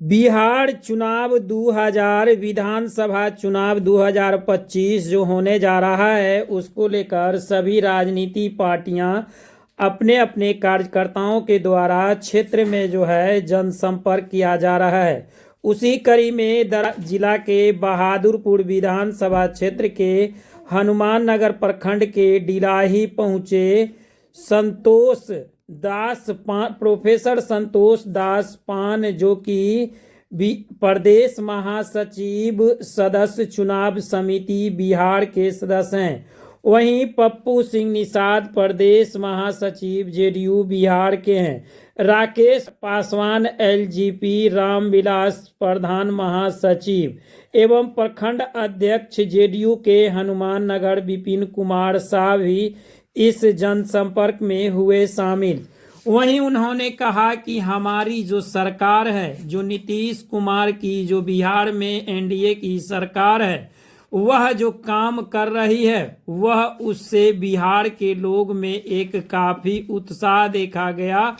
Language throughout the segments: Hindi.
बिहार चुनाव 2000 विधानसभा चुनाव 2025 जो होने जा रहा है उसको लेकर सभी राजनीति पार्टियां अपने अपने कार्यकर्ताओं के द्वारा क्षेत्र में जो है जनसंपर्क किया जा रहा है। उसी कड़ी में जिला के बहादुरपुर विधानसभा क्षेत्र के हनुमान नगर प्रखंड के डिलाही पहुंचे प्रोफेसर संतोष दास पान जो कि प्रदेश महासचिव सदस्य चुनाव समिति बिहार के सदस्य हैं। वहीं पप्पू सिंह निषाद प्रदेश महासचिव जेडीयू बिहार के हैं। राकेश पासवान एलजीपी रामविलास प्रधान महासचिव एवं प्रखंड अध्यक्ष जेडीयू के हनुमान नगर विपिन कुमार शाह भी इस जनसंपर्क में हुए शामिल। वहीं उन्होंने कहा कि हमारी जो सरकार है, जो नीतीश कुमार की जो बिहार में एनडीए की सरकार है, वह जो काम कर रही है वह उससे बिहार के लोग में एक काफी उत्साह देखा गया।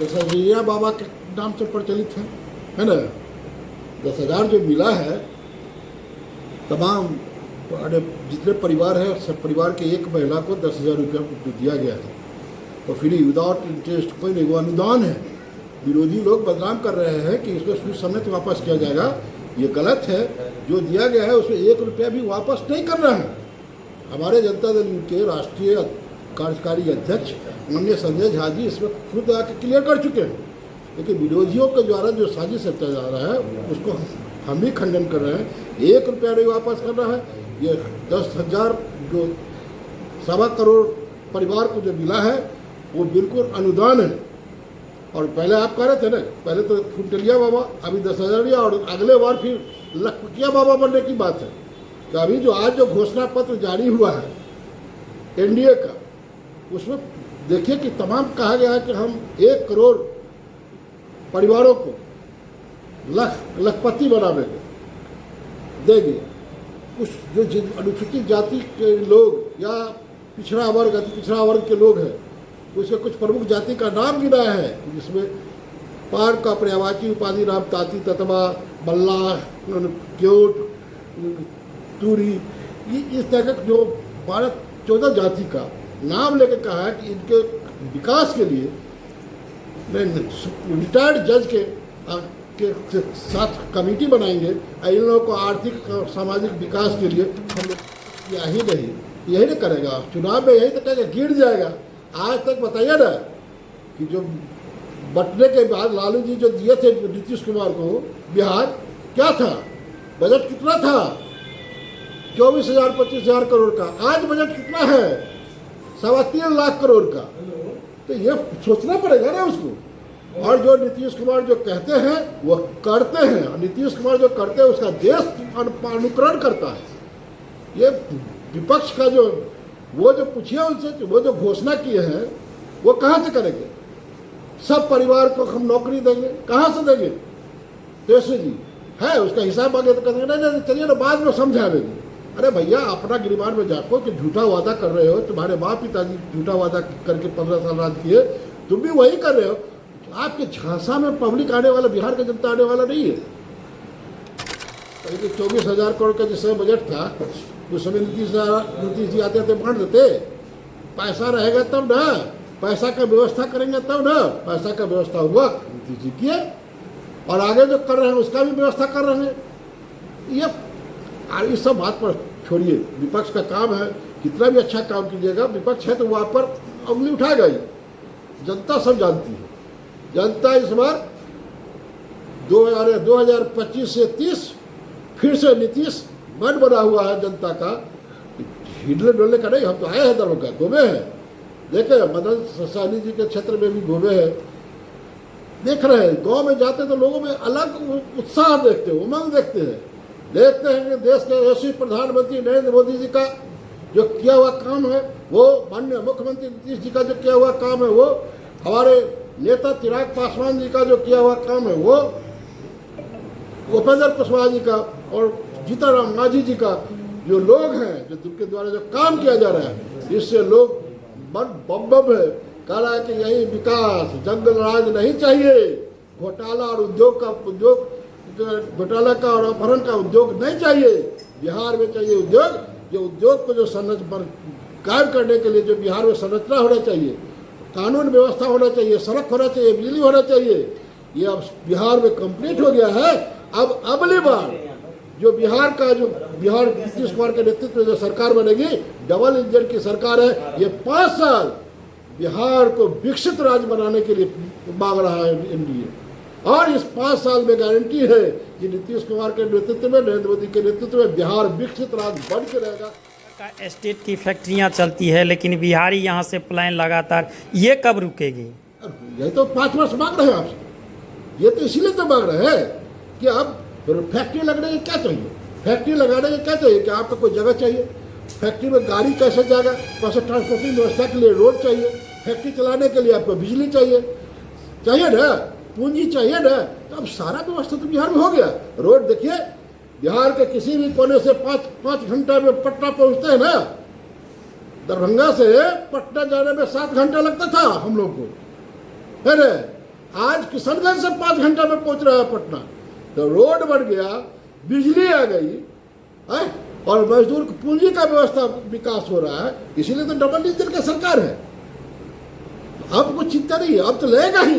दशहरिया बाबा के नाम से प्रचलित है ना। 10,000 जो मिला है तमाम जितने परिवार है सब परिवार के एक महिला को 10,000 रुपया दिया गया है और फ्री विदाउट इंटरेस्ट, कोई नहीं, वो अनुदान है। विरोधी लोग बदनाम कर रहे हैं कि इसको सूद समेत वापस किया जाएगा, ये गलत है। जो दिया गया है उसमें 1 रुपया भी वापस नहीं करना है। हमारे जनता दल के राष्ट्रीय कार्यकारी अध्यक्ष माननीय संजय झा जी इसमें खुद आके क्लियर कर चुके हैं, लेकिन विरोधियों के द्वारा जो साजिश रचा जा रहा है उसको हम भी खंडन कर रहे हैं। 1 रुपया नहीं वापस करना है। ये 10,000 जो 1.25 करोड़ परिवार को जो मिला है वो बिल्कुल अनुदान है। और पहले आप कह रहे थे ना, पहले तो कुंटलिया बाबा, अभी 10,000 दिया और अगले बार फिर लखपतिया बाबा बनने की बात है। तो अभी जो आज जो घोषणा पत्र जारी हुआ है एनडीए का, उसमें देखिए कि तमाम कहा गया है कि हम 1 करोड़ परिवारों को लखपति बना देंगे। कुछ जो अनुसूचित जाति के लोग या पिछड़ा वर्ग के लोग हैं, उसके कुछ प्रमुख जाति का नाम गिनाया है जिसमें पार का पर्यावाची उपाधि नाम ताती ततवा बल्ला क्योट तूरी, इस तरह का जो 12-14 जाति का नाम लेकर कहा है कि इनके विकास के लिए रिटायर्ड जज के साथ कमेटी बनाएंगे और इन लोगों को आर्थिक और सामाजिक विकास के लिए हम लोग यही नहीं करेगा। चुनाव में यही तो कहेगा, गिर जाएगा। आज तक बताइए ना कि जो बंटने के बाद लालू जी जो दिए थे नीतीश कुमार को बिहार, क्या था बजट, कितना था? 24,000-25,000 करोड़ का। आज बजट कितना है? 3.25 लाख करोड़ का। तो ये सोचना पड़ेगा ना उसको। और जो नीतीश कुमार जो कहते हैं वो करते हैं, और नीतीश कुमार जो करते हैं उसका देश अनुकरण करता है। ये विपक्ष का जो वो जो पूछिए उनसे, वो जो घोषणा किए हैं वो कहाँ से करेंगे? सब परिवार को हम नौकरी देंगे, कहाँ से देंगे? तेजस्वी जी है, उसका हिसाब मांगे तो कहेंगे नहीं चलिए ना बाद में समझा देंगे। अरे भैया, अपना गिरबान में जाको कि झूठा वादा कर रहे हो, तुम्हारे बाप पिताजी झूठा वादा करके 15 साल राज किए, तुम भी वही कर रहे हो। आपके झांसा में पब्लिक आने वाला, बिहार का जनता आने वाला नहीं है। तो 24,000 करोड़ का जिस समय बजट था उस समय नीतीश जी आते बांट देते। पैसा रहेगा तब ना, पैसा का व्यवस्था करेंगे तब ना। पैसा का व्यवस्था हुआ नीतीश जी किए, और आगे जो कर रहे हैं उसका भी व्यवस्था कर रहे हैं। ये इस सब बात पर छोड़िए, विपक्ष का काम है, कितना भी अच्छा काम कीजिएगा, विपक्ष है तो वहाँ पर उंगली उठाएगा ही। जनता सब जानती है। जनता इस बार 2025 से 30 फिर से नीतीश मन बना हुआ है जनता का। हिलने डुलने का नहीं, हम तो आए हैं दरभंगा, घूमे हैं, देखे मदन सहनी जी के क्षेत्र में भी घूमे हैं, देख रहे हैं। गांव में जाते तो लोगों में अलग उत्साह देखते हैं, उमंग देखते हैं कि देश के यशस्वी प्रधानमंत्री नरेंद्र मोदी जी का जो किया हुआ काम है, वो माननीय मुख्यमंत्री नीतीश जी का जो किया हुआ काम है, वो हमारे नेता चिराग पासवान जी का जो किया हुआ काम है, वो उपेंद्र कुशवाहा जी का और जीतनराम मांझी जी का, जो लोग हैं जो जिनके द्वारा जो काम किया जा रहा है, इससे लोग मन बम है। कह रहा है कि यही विकास, जंगल राज नहीं चाहिए, घोटाला और घोटाला का और अपहरण का उद्योग नहीं चाहिए। बिहार में चाहिए उद्योग, जो उद्योग को जो कायम करने के लिए जो बिहार में संरचना होना चाहिए, कानून व्यवस्था होना चाहिए, सड़क होना चाहिए, बिजली होना चाहिए। ये अब बिहार में कंप्लीट हो गया है। अब अगली बार जो बिहार नीतीश कुमार के नेतृत्व में जो सरकार बनेगी, डबल इंजन की सरकार है। ये 5 साल बिहार को विकसित राज्य बनाने के लिए मांग रहा है एनडीए, और इस 5 साल में गारंटी है कि नीतीश कुमार के नेतृत्व में, नरेंद्र मोदी के नेतृत्व में बिहार विकसित राज्य बन के रहेगा। का स्टेट की फैक्ट्रियां चलती है, लेकिन बिहारी यहाँ से पलायन लगातार, ये कब रुकेगी? ये तो 5 वर्ष मांग रहे हैं आपसे। ये तो इसीलिए तो मांग रहे हैं कि अब फैक्ट्री लगने के क्या चाहिए, फैक्ट्री लगाने के क्या चाहिए, कि आपको कोई जगह चाहिए, फैक्ट्री में गाड़ी कैसे जाएगा, कैसे ट्रांसपोर्टिंग व्यवस्था के लिए रोड चाहिए, फैक्ट्री चलाने के लिए आपको बिजली चाहिए ना, पूंजी चाहिए ना। तो अब सारा व्यवस्था तो बिहार में हो गया। रोड देखिए, बिहार के किसी भी कोने से 5 घंटे में पटना पहुंचते हैं ना। दरभंगा से पटना जाने में 7 घंटा लगता था हम लोग को, है ना। आज किशनगंज से 5 घंटे में पहुंच रहा है पटना। तो रोड बन गया, बिजली आ गई है, और मजदूर पूंजी का व्यवस्था विकास हो रहा है। इसीलिए तो डबल इंजन की सरकार है। अब कुछ चिंता नहीं है, अब तो लेगा ही।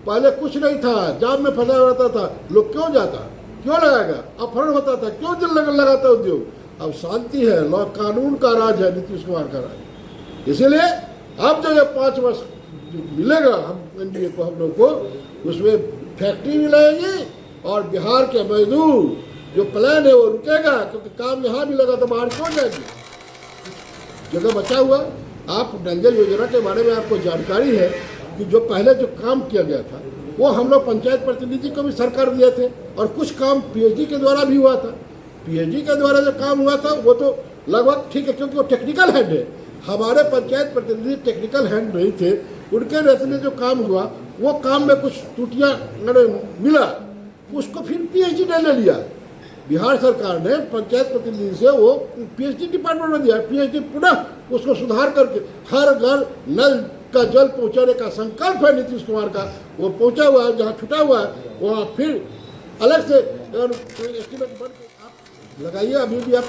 पहले कुछ नहीं था, जाम में फंसा रहता था, लोग क्यों जाता, क्यों लगाएगा, अपहरण होता था, क्यों दिल लगाता उद्योग। अब शांति है, लॉ कानून का राज है, नीतीश कुमार का राज। इसीलिए अब जो ये 5 वर्ष मिलेगा हम एनडीए को, हम लोग को, उसमें फैक्ट्री भी लगेगी और बिहार के मजदूर जो प्लान है वो रुकेगा, क्योंकि काम यहाँ मिलेगा तो बाहर क्यों जाएगी, जगह बचा हुआ। आप नल जल योजना के बारे में आपको जानकारी है कि जो पहले जो काम किया गया था वो हम लोग पंचायत प्रतिनिधि को भी सरकार दिए थे, और कुछ काम पीएचडी के द्वारा भी हुआ था। पीएचडी के द्वारा जो काम हुआ था वो तो लगभग ठीक है, क्योंकि वो टेक्निकल हैंड है। हमारे पंचायत प्रतिनिधि टेक्निकल हैंड नहीं थे, उनके रहते में जो काम हुआ वो काम में कुछ त्रुटियाँ मिला, उसको फिर पीएचडी ने ले लिया। बिहार सरकार ने पंचायत प्रतिनिधि से वो पीएचडी डिपार्टमेंट में दिया। पीएचडी पुनः उसको सुधार करके हर घर नल का जल पहुंचाने का संकल्प है नीतीश कुमार का, वो पहुंचा हुआ है। जहाँ छुटा हुआ है वहाँ फिर अलग से एस्टिमेट बन के आप लगाइए। अभी भी आप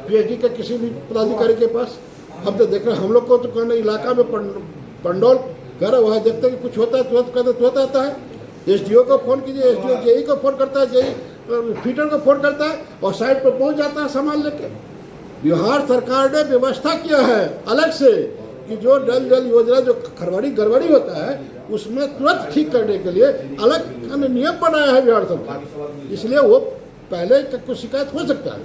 पीएचडी के किसी भी पदाधिकारी के पास, हम तो देख रहे हैं, हम लोग को तो कहने इलाका में पंडोल घर है, वहाँ देखते हैं कि कुछ होता है तुरंत कहते तुरंत आता है। एसडीओ को फोन कीजिए, एसडीओ जेई को फोन करता है, जेई फीटर को फोन करता है और साइड पर पहुंच जाता है सामान लेके। बिहार सरकार ने व्यवस्था किया है अलग से कि जो नल जल योजना जो गड़बड़ी होता है उसमें तुरंत ठीक करने के लिए अलग नियम बनाया है बिहार सरकार। इसलिए वो पहले कुछ शिकायत हो सकता है,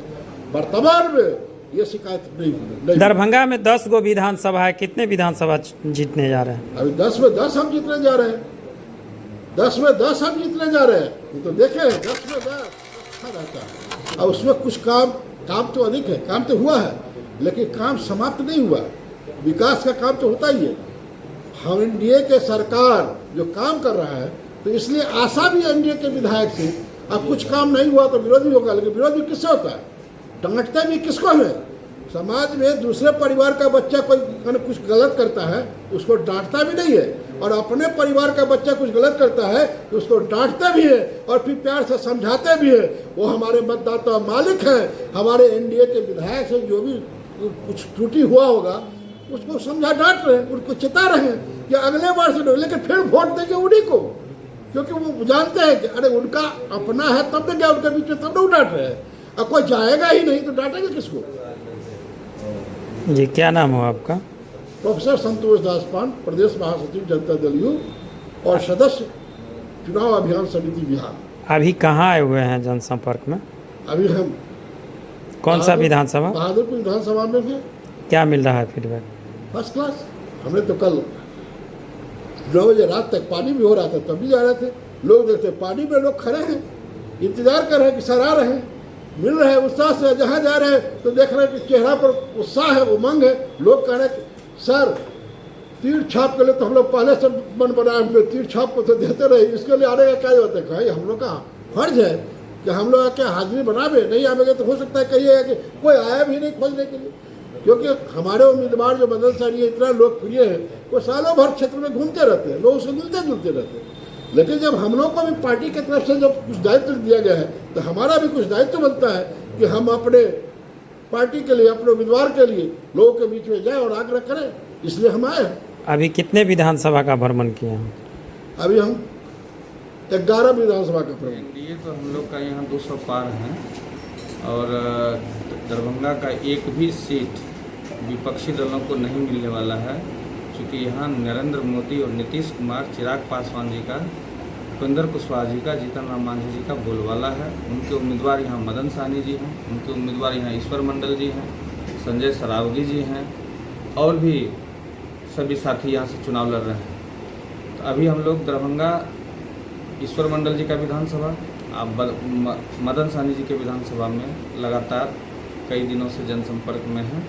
वर्तमान में ये शिकायत नहीं। दरभंगा में 10 गो विधानसभा है, कितने विधानसभा जीतने जा रहे हैं? अभी 10 में 10 हम जीतने जा रहे हैं, 10 में 10 हम जीतने जा रहे हैं। ये तो देखें 10 में 10 अच्छा रहता है। और उसमें कुछ काम तो अधिक है, काम तो हुआ है, लेकिन काम समाप्त नहीं हुआ। विकास का काम तो होता ही है। हम एनडीए के सरकार जो काम कर रहा है, तो इसलिए आशा भी एनडीए के विधायक से। अब कुछ काम नहीं हुआ तो विरोध भी होगा, लेकिन विरोध भी किससे होता है, डांटते भी किसको है। समाज में दूसरे परिवार का बच्चा कोई कुछ गलत करता है उसको डांटता भी नहीं है, और अपने परिवार का बच्चा कुछ गलत करता है तो उसको डांटते भी है और फिर प्यार से समझाते भी है। वो हमारे मतदाता मालिक हैं। हमारे एनडीए के विधायक से जो भी कुछ त्रुटि हुआ होगा उसको समझा डांट रहे हैं, उनको चेता रहे हैं कि अगले बार से, लेकिन फिर वोट देंगे उन्हीं को, क्योंकि वो जानते हैं कि अरे उनका अपना है तब तो क्या उनके बीच में, तब तो डांट रहे हैं। अब कोई जाएगा ही नहीं तो डांटेंगे किसको। जी, क्या नाम हो आपका? प्रोफेसर संतोष दास पान, प्रदेश महासचिव जनता दल यू और सदस्य चुनाव अभियान समिति बिहार। अभी कहाँ आए हुए हैं जनसंपर्क में? अभी हम कौन सा विधानसभा? बहादुरपुर विधानसभा में भी। क्या मिल रहा है फीडबैक? First class. हमने तो कल 9 बजे रात तक पानी भी हो रहा था तब भी जा रहे थे। लोग देखते पानी में लोग खड़े हैं, इंतजार कर रहे हैं कि सर आ रहे हैं, मिल रहे हैं उत्साह से। जहाँ जा रहे हैं तो देख रहे हैं कि चेहरा पर उत्साह है, उमंग है। लोग कह रहे हैं सर तीर छाप के लिए तो हम लोग पहले से मन बनाए हुए, तीर छाप को तो देते रहे, इसके लिए आने का क्या होता है। कहीं हम लोग का फर्ज है कि हम लोग क्या हाजिरी बनावे, नहीं आवेंगे तो हो सकता है कहिए कि कोई आया भी नहीं खोजने के लिए, क्योंकि हमारे उम्मीदवार जो मदन सर ये इतना लोकप्रिय है, वो सालों भर क्षेत्र में घूमते रहते हैं, लोगों से मिलते जुलते रहते हैं। लेकिन जब हम लोग को भी पार्टी की तरफ से जब कुछ दायित्व दिया गया है तो हमारा भी कुछ दायित्व बनता है कि हम अपने पार्टी के लिए, अपने उम्मीदवार के लिए लोगों के बीच में जाए और आग्रह करें, इसलिए हम आए हैं। अभी कितने विधानसभा का भ्रमण किए हैं? अभी हम 11 विधानसभा का भ्रमण। एनडीए तो हम लोग का यहाँ 200 पार हैं और दरभंगा का एक भी सीट विपक्षी दलों को नहीं मिलने वाला है, क्योंकि यहाँ नरेंद्र मोदी और नीतीश कुमार, चिराग पासवान जी का, उपेंद्र कुशवाहा जी का, जीतन राम मांझी जी का बोलबाला है। उनके उम्मीदवार यहाँ मदन सहनी जी हैं, उनके उम्मीदवार यहाँ ईश्वर मंडल जी हैं, संजय सरावगी जी हैं और भी सभी साथी यहाँ से चुनाव लड़ रहे हैं। तो अभी हम लोग दरभंगा ईश्वर मंडल जी का विधानसभा, मदन सहनी जी के विधानसभा में लगातार कई दिनों से जनसंपर्क में हैं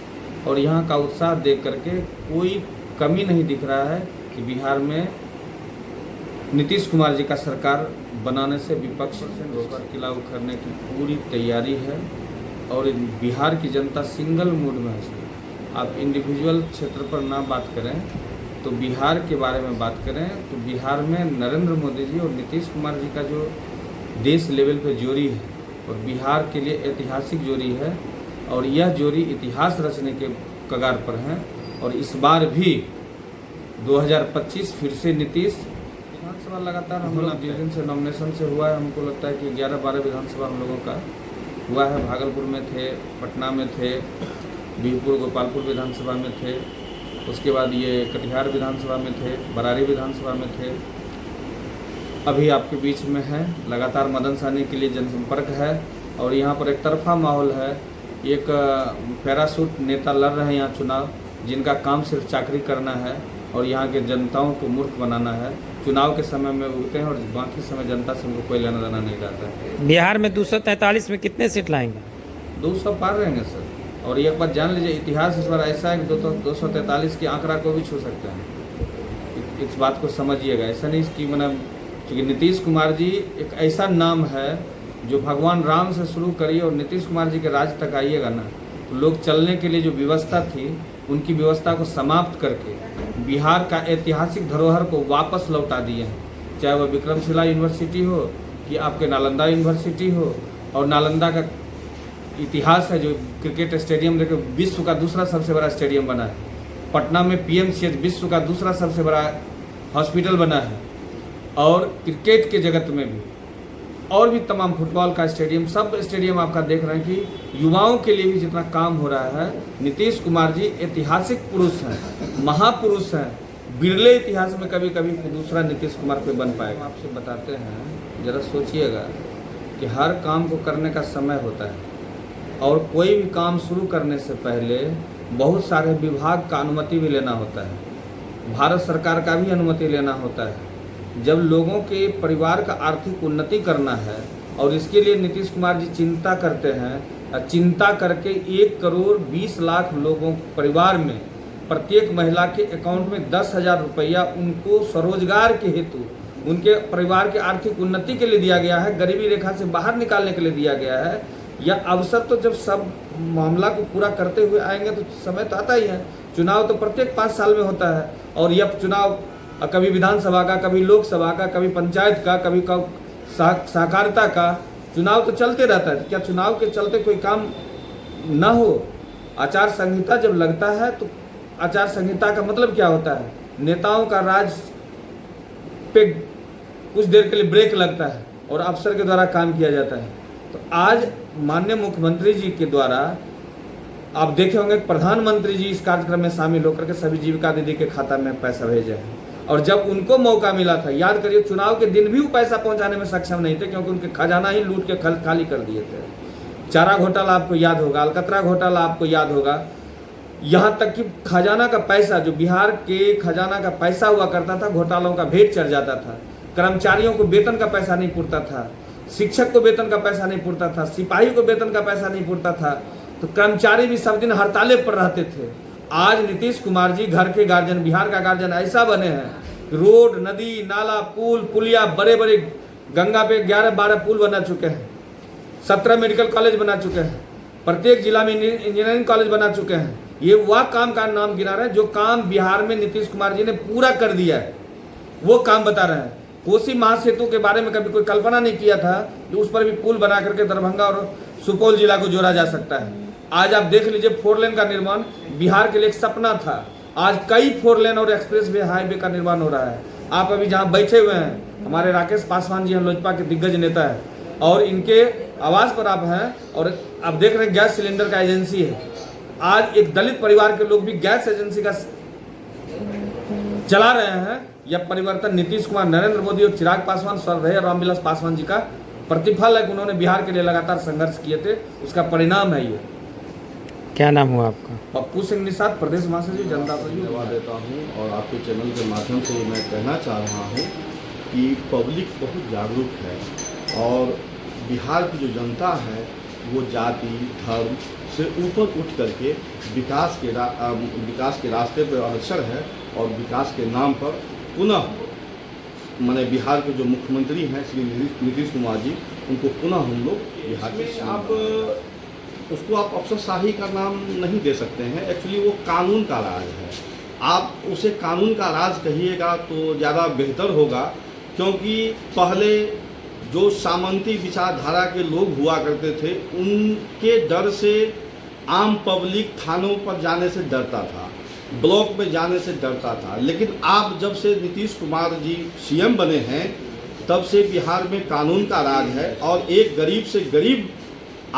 और यहाँ का उत्साह देख करके कोई कमी नहीं दिख रहा है कि बिहार में नीतीश कुमार जी का सरकार बनाने से विपक्ष से रोजगार किला उखड़ने की पूरी तैयारी है और बिहार की जनता सिंगल मूड में है। आप इंडिविजुअल क्षेत्र पर ना बात करें तो बिहार के बारे में बात करें तो बिहार में नरेंद्र मोदी जी और नीतीश कुमार जी का जो देश लेवल पे जोड़ी है और बिहार के लिए ऐतिहासिक जोड़ी है और यह जोड़ी इतिहास रचने के कगार पर है। और इस बार भी 2025 फिर से नीतीश विधानसभा लगातार हम लोग जिस दिन से नॉमिनेशन से हुआ है, हमको लगता है कि 11-12 विधानसभा हम लोगों का हुआ है। भागलपुर में थे, पटना में थे, बीरपुर गोपालपुर विधानसभा में थे, उसके बाद ये कटिहार विधानसभा में थे, बरारी विधानसभा में थे, अभी आपके बीच में है। लगातार मदन सहनी के लिए जनसंपर्क है और यहाँ पर एक तरफा माहौल है। एक पैराशूट नेता लड़ रहे हैं यहाँ चुनाव, जिनका काम सिर्फ चाकरी करना है और यहाँ के जनताओं को मूर्ख बनाना है। चुनाव के समय में उगते हैं और बाकी समय जनता से उनको कोई लेना देना नहीं रहता है। बिहार में 243 में कितने सीट लाएंगे? 200 पार रहेंगे सर। और एक बात जान लीजिए, इतिहास इस बार ऐसा है कि 243 के आंकड़ा को भी छू सकते हैं। इस बात को समझिएगा। ऐसा नहीं कि मतलब क्योंकि नीतीश कुमार जी एक ऐसा नाम है जो भगवान राम से शुरू करिए और नीतीश कुमार जी के राज तक आइएगा ना, तो लोग चलने के लिए जो व्यवस्था थी उनकी व्यवस्था को समाप्त करके बिहार का ऐतिहासिक धरोहर को वापस लौटा दिए हैं। चाहे वह विक्रमशिला यूनिवर्सिटी हो कि आपके नालंदा यूनिवर्सिटी हो। और नालंदा का इतिहास है जो क्रिकेट स्टेडियम देखो, विश्व का दूसरा सबसे बड़ा स्टेडियम बना है। पटना में PMCH विश्व का दूसरा सबसे बड़ा हॉस्पिटल बना है। और क्रिकेट के जगत में भी और भी तमाम फुटबॉल का स्टेडियम, सब स्टेडियम आपका देख रहे हैं कि युवाओं के लिए भी जितना काम हो रहा है। नीतीश कुमार जी ऐतिहासिक पुरुष हैं, महापुरुष हैं। बिरले इतिहास में कभी कभी दूसरा नीतीश कुमार पे बन पाएगा। आपसे बताते हैं, जरा सोचिएगा कि हर काम को करने का समय होता है और कोई भी काम शुरू करने से पहले बहुत सारे विभाग का अनुमति भी लेना होता है, भारत सरकार का भी अनुमति लेना होता है। जब लोगों के परिवार का आर्थिक उन्नति करना है और इसके लिए नीतीश कुमार जी चिंता करते हैं, चिंता करके 1 करोड़ 20 लाख लोगों परिवार में प्रत्येक महिला के अकाउंट में 10,000 रुपया उनको स्वरोजगार के हेतु उनके परिवार के आर्थिक उन्नति के लिए दिया गया है, गरीबी रेखा से बाहर निकालने के लिए दिया गया है। यह अवसर तो जब सब मामला को पूरा करते हुए आएंगे तो समय तो आता ही है। चुनाव तो प्रत्येक 5 साल में होता है और यह चुनाव कभी विधानसभा का, कभी लोकसभा का, कभी पंचायत का, कभी सहकारिता का चुनाव तो चलते रहता है। क्या चुनाव के चलते कोई काम न हो? आचार संहिता जब लगता है तो आचार संहिता का मतलब क्या होता है? नेताओं का राज पे कुछ देर के लिए ब्रेक लगता है और अफसर के द्वारा काम किया जाता है। तो आज माननीय मुख्यमंत्री जी के द्वारा आप देखे होंगे प्रधानमंत्री जी इस कार्यक्रम में शामिल होकर के सभी जीविका दीदी के खाता में पैसा भेजे हैं। और जब उनको मौका मिला था, याद करिए चुनाव के दिन भी वो पैसा पहुंचाने में सक्षम नहीं थे क्योंकि उनके खजाना ही लूट के खाली कर दिए थे। चारा घोटाला आपको याद होगा, अलकतरा घोटाला आपको याद होगा। यहाँ तक कि खजाना का पैसा, जो बिहार के खजाना का पैसा हुआ करता था, घोटालों का भेंट चढ़ जाता था। कर्मचारियों को वेतन का पैसा नहीं पुरता था, शिक्षक को वेतन का पैसा नहीं पुरता था, सिपाही को वेतन का पैसा नहीं पुरता था, तो कर्मचारी भी सब दिन हड़ताले पर रहते थे। आज नीतीश कुमार जी घर के गार्जियन, बिहार का गार्जियन ऐसा बने हैं, रोड, नदी, नाला, पुल, पुलिया, बड़े बड़े गंगा पे 11-12 पुल बना चुके हैं, 17 मेडिकल कॉलेज बना चुके हैं, प्रत्येक जिला में इंजीनियरिंग कॉलेज बना चुके हैं। ये वह काम का नाम गिना रहे हैं जो काम बिहार में नीतीश कुमार जी ने पूरा कर दिया है, वो काम बता रहे हैं। कोसी महासेतु के बारे में कभी कोई कल्पना नहीं किया था कि उस पर भी पुल बना करके दरभंगा और सुपौल जिला को जोड़ा जा सकता है। आज आप देख लीजिए 4 लेन का निर्माण बिहार के लिए एक सपना था, आज कई 4 लेन और एक्सप्रेस वे हाईवे का निर्माण हो रहा है। आप अभी जहाँ बैठे हुए हैं हमारे राकेश पासवान जी हैं, लोजपा के दिग्गज नेता है, और इनके आवास पर आप हैं और आप देख रहे हैं गैस सिलेंडर का एजेंसी है। आज एक दलित परिवार के लोग भी गैस एजेंसी का चला रहे हैं। यह परिवर्तन नीतीश कुमार, नरेंद्र मोदी और चिराग पासवान, स्वर्गीय रामविलास पासवान जी का प्रतिफल है कि उन्होंने बिहार के लिए लगातार संघर्ष किए थे, उसका परिणाम है ये। क्या नाम हुआ आपका? पप्पू सिंह निषाद, प्रदेश महासचिव जनता पार्टी। धन्यवाद देता हूं और आपके चैनल के माध्यम से मैं कहना चाह रहा हूं कि पब्लिक बहुत जागरूक है और बिहार की जो जनता है वो जाति धर्म से ऊपर उठ करके विकास के रास्ते पर अग्रसर है और विकास के नाम पर पुनः माने बिहार के जो मुख्यमंत्री हैं श्री नीतीश कुमार जी, उनको पुनः हम लोग बिहार के आप उसको आप अफसरशाही का नाम नहीं दे सकते हैं। एक्चुअली वो कानून का राज है। आप उसे कानून का राज कहिएगा तो ज़्यादा बेहतर होगा, क्योंकि पहले जो सामंती विचारधारा के लोग हुआ करते थे उनके डर से आम पब्लिक थानों पर जाने से डरता था, ब्लॉक में जाने से डरता था। लेकिन आप जब से नीतीश कुमार जी सीएम बने हैं तब से बिहार में कानून का राज है और एक गरीब से गरीब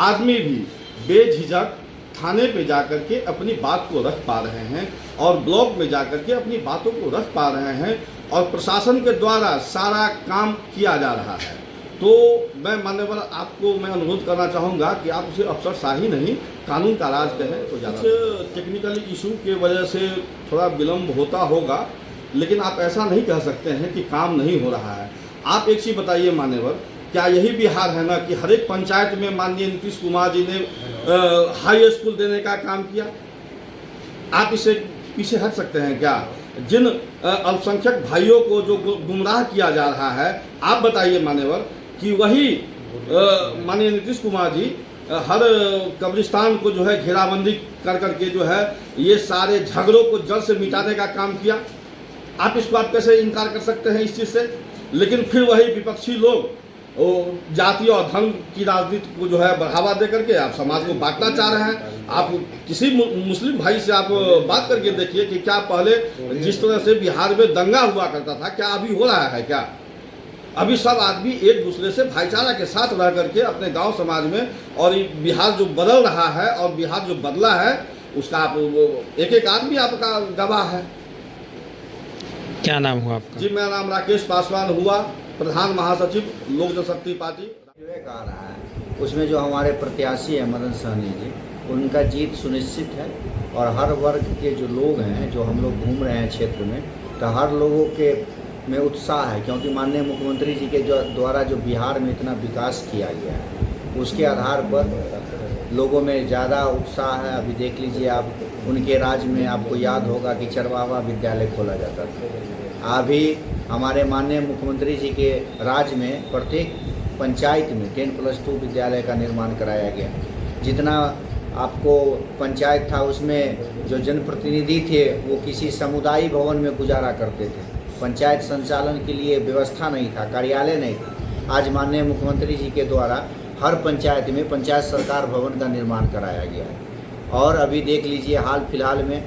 आदमी भी बेझिझक थाने पे जाकर के अपनी बात को रख पा रहे हैं और ब्लॉक में जाकर के अपनी बातों को रख पा रहे हैं और प्रशासन के द्वारा सारा काम किया जा रहा है। तो मैं माननीय आपको मैं अनुरोध करना चाहूँगा कि आप उसे अफसरशाही नहीं कानून का राज कहें तो ज़्यादा। टेक्निकल इशू के वजह से थोड़ा विलम्ब होता होगा, लेकिन आप ऐसा नहीं कह सकते हैं कि काम नहीं हो रहा है। आप एक चीज़ बताइए मान्यवर, क्या यही बिहार है ना कि हर एक पंचायत में माननीय नीतीश कुमार जी ने हाई स्कूल देने का काम किया? आप इसे पीछे हट सकते हैं क्या? जिन अल्पसंख्यक भाइयों को जो गुमराह किया जा रहा है, आप बताइए मान्यवर कि वही माननीय नीतीश कुमार जी हर कब्रिस्तान को जो है घेराबंदी कर करके जो है ये सारे झगड़ों को जड़ से मिटाने का काम किया। आप इसको आप कैसे इनकार कर सकते हैं इस चीज़ से? लेकिन फिर वही विपक्षी लोग जाति और धर्म की राजनीति को जो है बढ़ावा दे करके आप समाज को बांटना चाह रहे हैं। आप किसी मुस्लिम भाई से आप बात करके देखिए कि क्या पहले जिस तरह से बिहार में दंगा हुआ करता था क्या अभी हो रहा है? क्या अभी सब आदमी एक दूसरे से भाईचारा के साथ रह करके अपने गांव समाज में, और बिहार जो बदल रहा है और बिहार जो बदला है उसका आप एक एक आदमी आपका गवाह है। क्या नाम हुआ आपका? जी मेरा नाम राकेश पासवान हुआ, प्रधान महासचिव लोक जनशक्ति पार्टी। विवेक आ रहा है उसमें जो हमारे प्रत्याशी हैं मदन सहनी जी, उनका जीत सुनिश्चित है और हर वर्ग के जो लोग हैं जो हम लोग घूम रहे हैं क्षेत्र में, तो हर लोगों के में उत्साह है, क्योंकि माननीय मुख्यमंत्री जी के द्वारा जो बिहार में इतना विकास किया गया है उसके आधार पर लोगों में ज़्यादा उत्साह है। अभी देख लीजिए आप, उनके राज्य में आपको याद होगा कि चरवाहा विद्यालय खोला जाता था। अभी हमारे माननीय मुख्यमंत्री जी के राज्य में प्रत्येक पंचायत में 10+2 विद्यालय का निर्माण कराया गया। जितना आपको पंचायत था उसमें जो जनप्रतिनिधि थे वो किसी समुदाय भवन में गुजारा करते थे, पंचायत संचालन के लिए व्यवस्था नहीं था, कार्यालय नहीं था। आज माननीय मुख्यमंत्री जी के द्वारा हर पंचायत में पंचायत सरकार भवन का निर्माण कराया गया है। और अभी देख लीजिए हाल फिलहाल में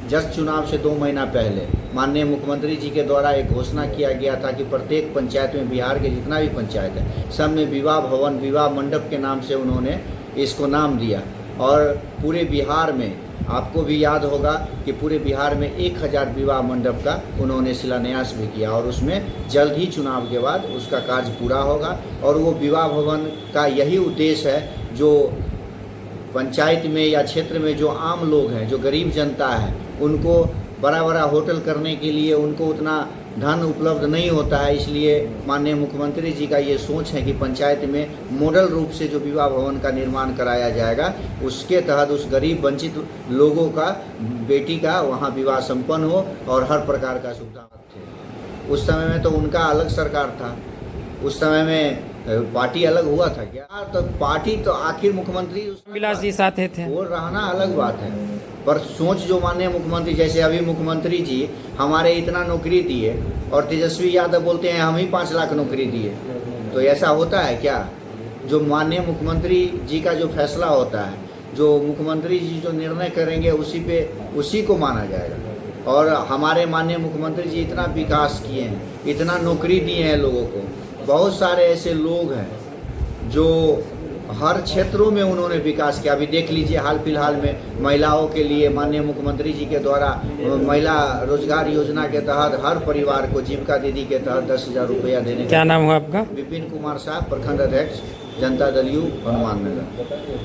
जस्ट चुनाव से 2 महीना पहले माननीय मुख्यमंत्री जी के द्वारा एक घोषणा किया गया था कि प्रत्येक पंचायत में, बिहार के जितना भी पंचायत है सब में विवाह भवन, विवाह मंडप के नाम से उन्होंने इसको नाम दिया। और पूरे बिहार में आपको भी याद होगा कि पूरे बिहार में 1000 विवाह मंडप का उन्होंने शिलान्यास भी किया और उसमें जल्द ही चुनाव के बाद उसका कार्य पूरा होगा। और वो विवाह भवन का यही उद्देश्य है, जो पंचायत में या क्षेत्र में जो आम लोग हैं, जो गरीब जनता है, उनको बड़ा बड़ा होटल करने के लिए उनको उतना धन उपलब्ध नहीं होता है। इसलिए माननीय मुख्यमंत्री जी का ये सोच है कि पंचायत में मॉडल रूप से जो विवाह भवन का निर्माण कराया जाएगा, उसके तहत उस गरीब वंचित लोगों का बेटी का वहाँ विवाह संपन्न हो और हर प्रकार का सुविधा थे। उस समय में तो उनका अलग सरकार था, उस समय में पार्टी अलग हुआ था क्या? तो पार्टी तो आखिर मुख्यमंत्री विलास जी साथ थे, वो रहना अलग बात है। पर सोच जो माननीय मुख्यमंत्री, जैसे अभी मुख्यमंत्री जी हमारे इतना नौकरी दिए और तेजस्वी यादव बोलते हैं हम ही 5 लाख नौकरी दिए, तो ऐसा होता है क्या? जो माननीय मुख्यमंत्री जी का जो फैसला होता है, जो मुख्यमंत्री जी जो निर्णय करेंगे उसी को माना जाएगा। और हमारे माननीय मुख्यमंत्री जी इतना विकास किए हैं, इतना नौकरी दिए हैं लोगों को। बहुत सारे ऐसे लोग हैं जो हर क्षेत्रों में उन्होंने विकास किया। अभी देख लीजिए हाल फिलहाल में महिलाओं के लिए माननीय मुख्यमंत्री जी के द्वारा महिला रोजगार योजना के तहत हर परिवार को जीविका दीदी के तहत 10,000 रुपया देने। क्या नाम हुआ आपका? विपिन कुमार साहब, प्रखंड अध्यक्ष, जनता दल यू, हनुमान नगर।